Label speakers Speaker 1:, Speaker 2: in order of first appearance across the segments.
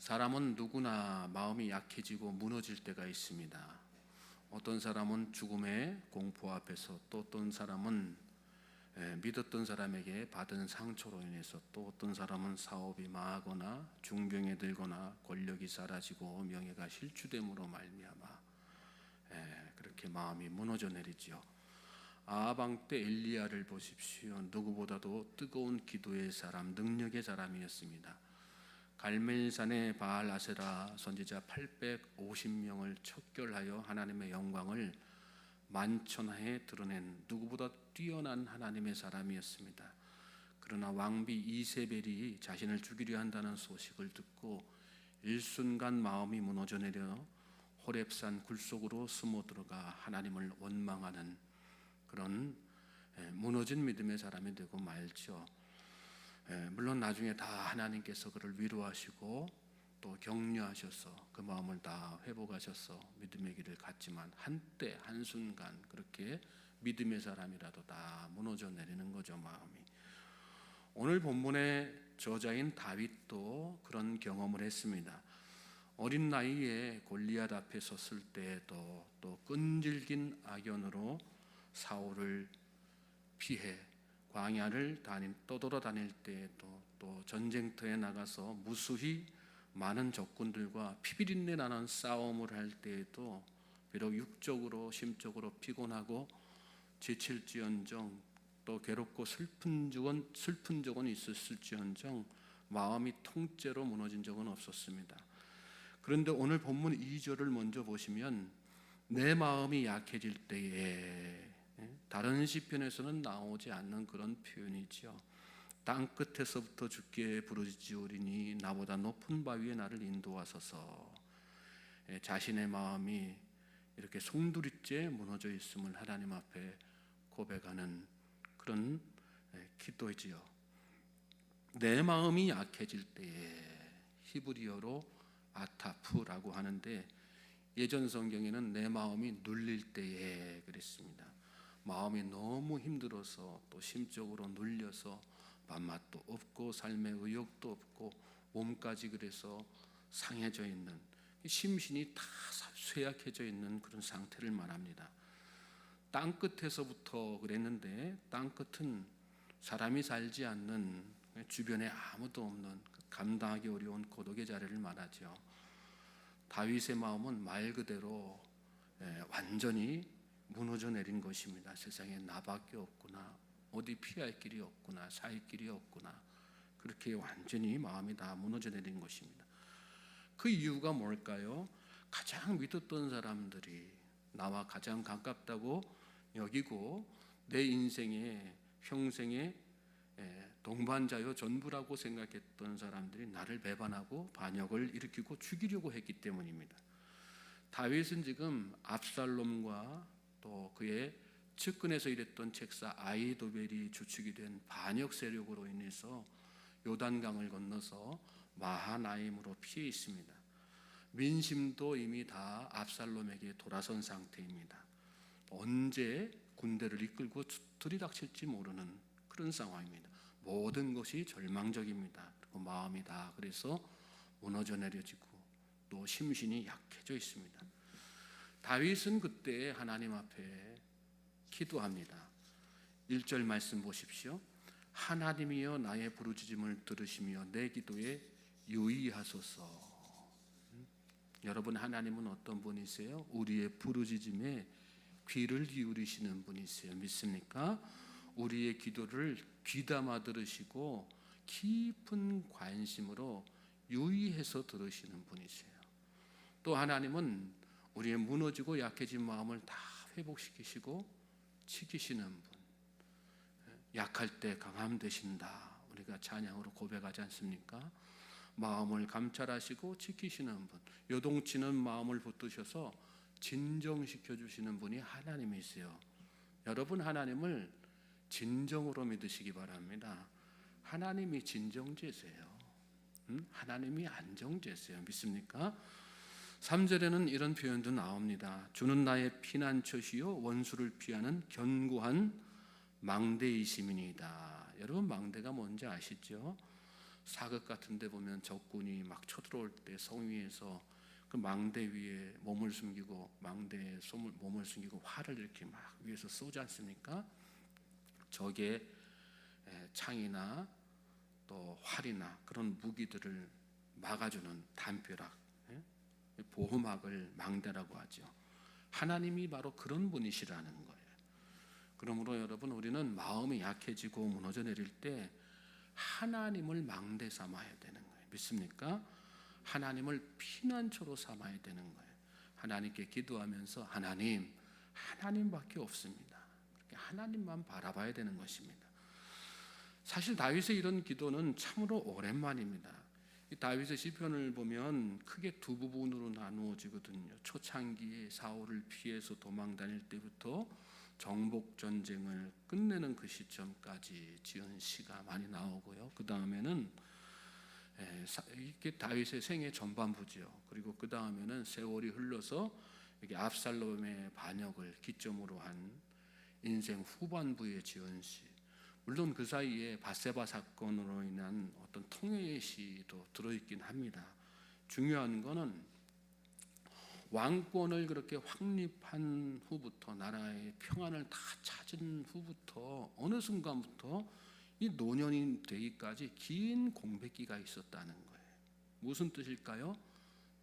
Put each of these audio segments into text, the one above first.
Speaker 1: 사람은 누구나 마음이 약해지고 무너질 때가 있습니다. 어떤 사람은 죽음의 공포 앞에서, 또 어떤 사람은 믿었던 사람에게 받은 상처로 인해서, 또 어떤 사람은 사업이 망하거나 중병에 들거나 권력이 사라지고 명예가 실추됨으로 말미암아 그렇게 마음이 무너져 내리지요. 아방 때 엘리야를 보십시오. 누구보다도 뜨거운 기도의 사람, 능력의 사람이었습니다. 갈멜산의 바알 아세라 선지자 850명을 척결하여 하나님의 영광을 만천하에 드러낸 누구보다 뛰어난 하나님의 사람이었습니다. 그러나 왕비 이세벨이 자신을 죽이려 한다는 소식을 듣고 일순간 마음이 무너져 내려 호렙산 굴속으로 숨어 들어가 하나님을 원망하는 그런 무너진 믿음의 사람이 되고 말죠. 물론 나중에 다 하나님께서 그를 위로하시고 또 격려하셔서 그 마음을 다 회복하셔서 믿음의 길을 갔지만, 한때 한순간 그렇게 믿음의 사람이라도 다 무너져 내리는 거죠, 마음이. 오늘 본문의 저자인 다윗도 그런 경험을 했습니다. 어린 나이에 골리앗 앞에 섰을 때에도, 또 끈질긴 악연으로 사울을 피해 광야를 떠돌아다닐 때에도, 또 전쟁터에 나가서 무수히 많은 적군들과 피비린내 나는 싸움을 할 때에도 비록 육적으로 심적으로 피곤하고 지칠지언정, 또 괴롭고 슬픈 적은 있었을지언정 마음이 통째로 무너진 적은 없었습니다. 그런데 오늘 본문 2절을 먼저 보시면 내 마음이 약해질 때에, 다른 시편에서는 나오지 않는 그런 표현이죠. 땅끝에서부터 주께 부르짖으리니 나보다 높은 바위에 나를 인도하소서. 자신의 마음이 이렇게 송두리째 무너져 있음을 하나님 앞에 고백하는 그런 기도이지요. 내 마음이 약해질 때에, 히브리어로 아타프라고 하는데 예전 성경에는 내 마음이 눌릴 때에 그랬습니다. 마음이 너무 힘들어서, 또 심적으로 눌려서 밥맛도 없고 삶의 의욕도 없고 몸까지 그래서 상해져 있는, 심신이 다 쇠약해져 있는 그런 상태를 말합니다. 땅끝에서부터 그랬는데, 땅끝은 사람이 살지 않는, 주변에 아무도 없는 감당하기 어려운 고독의 자리를 말하죠. 다윗의 마음은 말 그대로 완전히 무너져 내린 것입니다. 세상에 나밖에 없구나, 어디 피할 길이 없구나, 살 길이 없구나, 그렇게 완전히 마음이 다 무너져 내린 것입니다. 그 이유가 뭘까요? 가장 믿었던 사람들이 나와 가장 가깝다고 여기고 내 인생의 평생의 동반자요 전부라고 생각했던 사람들이 나를 배반하고 반역을 일으키고 죽이려고 했기 때문입니다. 다윗은 지금 압살롬과 또 그의 측근에서 일했던 책사 아히도벨이 주축이 된 반역 세력으로 인해서 요단강을 건너서 마하나임으로 피해 있습니다. 민심도 이미 다 압살롬에게 돌아선 상태입니다. 언제 군대를 이끌고 들이닥칠지 모르는 그런 상황입니다. 모든 것이 절망적입니다. 그리고 마음이 다 그래서 무너져 내려지고 또 심신이 약해져 있습니다. 다윗은 그때 하나님 앞에 기도합니다. 1절 말씀 보십시오. 하나님이여 나의 부르짖음을 들으시며 내 기도에 유의하소서. 여러분, 하나님은 어떤 분이세요? 우리의 부르짖음에 귀를 기울이시는 분이세요. 믿습니까? 우리의 기도를 귀담아 들으시고 깊은 관심으로 유의해서 들으시는 분이세요. 또 하나님은 우리의 무너지고 약해진 마음을 다 회복시키시고 지키시는 분. 약할 때 강함 되신다, 우리가 찬양으로 고백하지 않습니까? 마음을 감찰하시고 지키시는 분, 요동치는 마음을 붙드셔서 진정시켜 주시는 분이 하나님이세요. 여러분, 하나님을 진정으로 믿으시기 바랍니다. 하나님이 진정제세요. 하나님이 안정제세요. 믿습니까? 3절에는 이런 표현도 나옵니다. 주는 나의 피난처시요 원수를 피하는 견고한 망대이심이니이다. 여러분, 망대가 뭔지 아시죠? 사극 같은 데 보면 적군이 막 쳐들어올 때 성 위에서 그 망대 위에 몸을 숨기고 망대에 몸을 숨기고 활을 이렇게 막 위에서 쏘지 않습니까? 적의 창이나 또 활이나 그런 무기들을 막아주는 담벼락, 보호막을 망대라고 하죠. 하나님이 바로 그런 분이시라는 거예요. 그러므로 여러분, 우리는 마음이 약해지고 무너져 내릴 때 하나님을 망대 삼아야 되는 거예요. 믿습니까? 하나님을 피난처로 삼아야 되는 거예요. 하나님께 기도하면서 하나님밖에 없습니다. 그렇게 하나님만 바라봐야 되는 것입니다. 사실 다윗의 이런 기도는 참으로 오랜만입니다. 이 다윗의 시편을 보면 크게 두 부분으로 나누어지거든요. 초창기에 사울을 피해서 도망 다닐 때부터 정복 전쟁을 끝내는 그 시점까지 지은 시가 많이 나오고요. 그 다음에는 이게 다윗의 생애 전반부지요. 그리고 그 다음에는 세월이 흘러서 이게 압살롬의 반역을 기점으로 한 인생 후반부에 지은 시. 물론 그 사이에 바세바 사건으로 인한 어떤 통회의 시도 들어있긴 합니다. 중요한 거는 왕권을 그렇게 확립한 후부터, 나라의 평안을 다 찾은 후부터 어느 순간부터 이 노년이 되기까지 긴 공백기가 있었다는 거예요. 무슨 뜻일까요?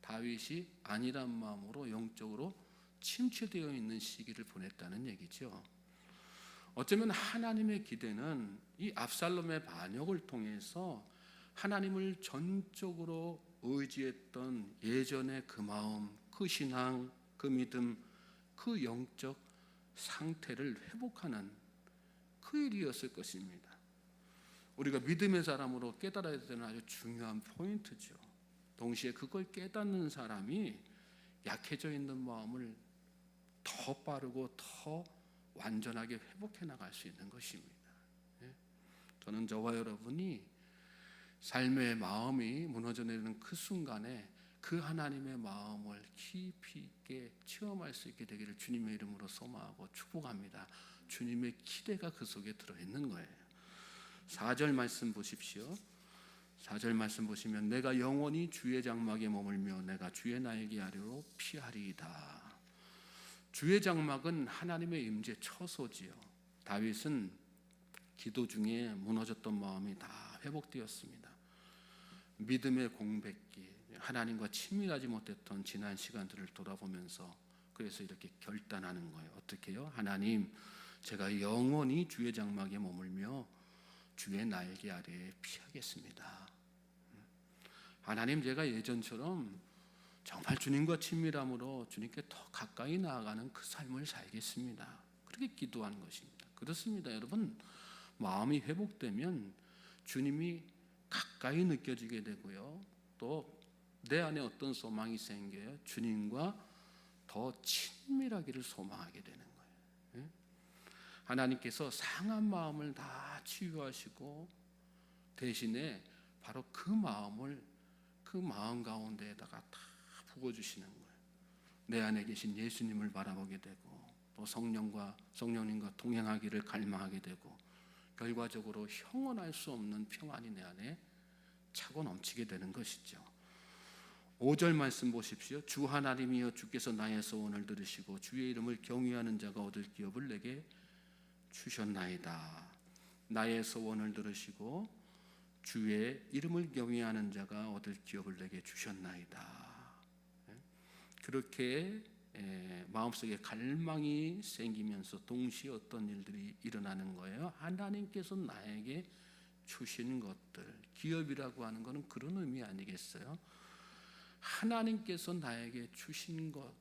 Speaker 1: 다윗이 안일한 마음으로 영적으로 침체되어 있는 시기를 보냈다는 얘기죠. 어쩌면 하나님의 기대는 이 압살롬의 반역을 통해서 하나님을 전적으로 의지했던 예전의 그 마음, 그 신앙, 그 믿음, 그 영적 상태를 회복하는 그 일이었을 것입니다. 우리가 믿음의 사람으로 깨달아야 되는 아주 중요한 포인트죠. 동시에 그걸 깨닫는 사람이 약해져 있는 마음을 더 빠르고 더 완전하게 회복해 나갈 수 있는 것입니다. 저는 저와 여러분이 삶의 마음이 무너져 내리는 그 순간에 그 하나님의 마음을 깊이 있게 체험할 수 있게 되기를 주님의 이름으로 소망하고 축복합니다. 주님의 기대가 그 속에 들어있는 거예요. 4절 말씀 보십시오. 4절 말씀 보시면 내가 영원히 주의 장막에 머물며 내가 주의 날개 아래로 피하리이다. 주의 장막은 하나님의 임재 처소지요. 다윗은 기도 중에 무너졌던 마음이 다 회복되었습니다. 믿음의 공백기, 하나님과 친밀하지 못했던 지난 시간들을 돌아보면서 그래서 이렇게 결단하는 거예요. 어떻게 해요? 하나님, 제가 영원히 주의 장막에 머물며 주의 날개 아래에 피하겠습니다. 하나님, 제가 예전처럼 정말 주님과 친밀함으로 주님께 더 가까이 나아가는 그 삶을 살겠습니다. 그렇게 기도하는 것입니다. 그렇습니다, 여러분. 마음이 회복되면 주님이 가까이 느껴지게 되고요. 또 내 안에 어떤 소망이 생겨요? 주님과 더 친밀하기를 소망하게 되는 거예요. 하나님께서 상한 마음을 다 치유하시고 대신에 바로 그 마음을 그 마음 가운데에다가 다 부어주시는 거예요. 내 안에 계신 예수님을 바라보게 되고 또 성령님과 동행하기를 갈망하게 되고 결과적으로 형언할 수 없는 평안이 내 안에 차고 넘치게 되는 것이죠. 5절 말씀 보십시오. 주 하나님이여 주께서 나의 소원을 들으시고 주의 이름을 경외하는 자가 얻을 기업을 내게 주셨나이다. 나의 소원을 들으시고 주의 이름을 경외하는 자가 얻을 기업을 내게 주셨나이다. 그렇게 마음속에 갈망이 생기면서 동시에 어떤 일들이 일어나는 거예요. 하나님께서 나에게 주신 것들, 기업이라고 하는 것은 그런 의미 아니겠어요? 하나님께서 나에게 주신 것,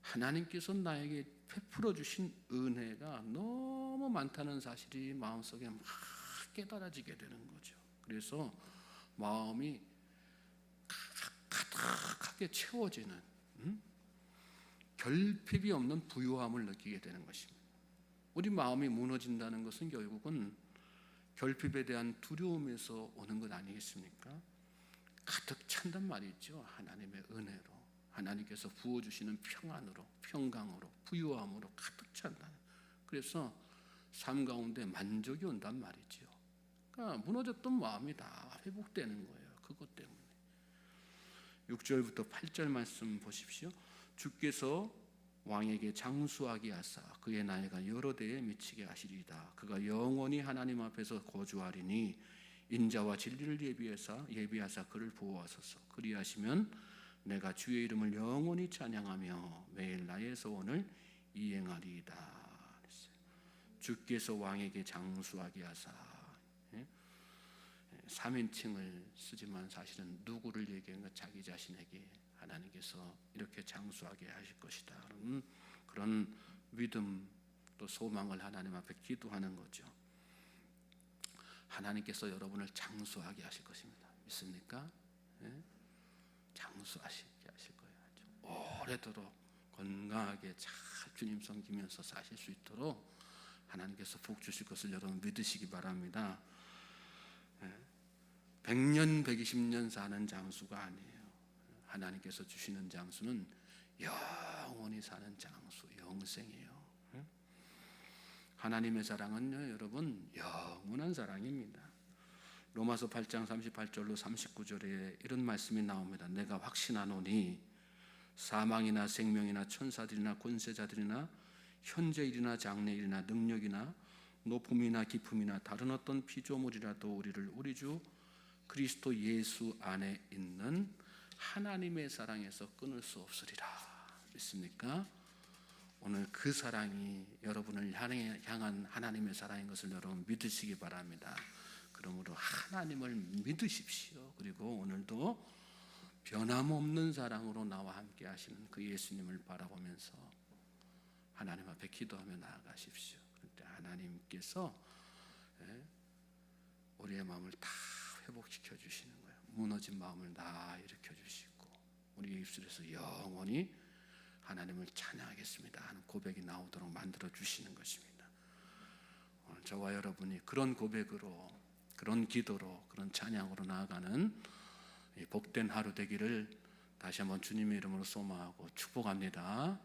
Speaker 1: 하나님께서 나에게 베풀어 주신 은혜가 너무 많다는 사실이 마음속에 막 깨달아지게 되는 거죠. 그래서 마음이 가득하게 채워지는 결핍이 없는 부유함을 느끼게 되는 것입니다. 우리 마음이 무너진다는 것은 결국은 결핍에 대한 두려움에서 오는 것 아니겠습니까? 가득 찬단 말이죠. 하나님의 은혜로, 하나님께서 부어주시는 평안으로, 평강으로, 부유함으로 가득 찬다. 그래서 삶 가운데 만족이 온단 말이죠. 그러니까 무너졌던 마음이 다 회복되는 거예요. 그것 때문에. 6절부터 8절 말씀 보십시오. 주께서 왕에게 장수하게 하사 그의 나이가 여러 대에 미치게 하시리이다. 그가 영원히 하나님 앞에서 거주하리니 인자와 진리를 예비하사 그를 보호하소서. 그리하시면 내가 주의 이름을 영원히 찬양하며 매일 나의 소원을 이행하리이다. 주께서 왕에게 장수하게 하사. 3인칭을 쓰지만 사실은 누구를 얘기하는 것, 자기 자신에게 하나님께서 이렇게 장수하게 하실 것이다. 그런 믿음 또 소망을 하나님 앞에 기도하는 거죠. 하나님께서 여러분을 장수하게 하실 것입니다. 믿습니까? 네? 장수하시게 하실 거예요. 오래도록 건강하게 잘 주님 섬기면서 사실 수 있도록 하나님께서 복 주실 것을 여러분 믿으시기 바랍니다. 100년, 120년 사는 장수가 아니에요. 하나님께서 주시는 장수는 영원히 사는 장수, 영생이에요. 하나님의 사랑은요, 여러분 영원한 사랑입니다. 로마서 8장 38절로 39절에 이런 말씀이 나옵니다. 내가 확신하노니 사망이나 생명이나 천사들이나 권세자들이나 현재일이나 장래일이나 능력이나 높음이나 깊음이나 다른 어떤 피조물이라도 우리를 우리 주 그리스도 예수 안에 있는 하나님의 사랑에서 끊을 수 없으리라. 믿습니까? 오늘 그 사랑이 여러분을 향한 하나님의 사랑인 것을 여러분 믿으시기 바랍니다. 그러므로 하나님을 믿으십시오. 그리고 오늘도 변함없는 사랑으로 나와 함께 하시는 그 예수님을 바라보면서 하나님 앞에 기도하며 나아가십시오. 그때 하나님께서 우리의 마음을 다 회복시켜 주시는 거예요. 무너진 마음을 다 일으켜 주시고 우리의 입술에서 영원히 하나님을 찬양하겠습니다 하는 고백이 나오도록 만들어 주시는 것입니다. 오늘 저와 여러분이 그런 고백으로, 그런 기도로, 그런 찬양으로 나아가는 복된 하루 되기를 다시 한번 주님의 이름으로 소망하고 축복합니다.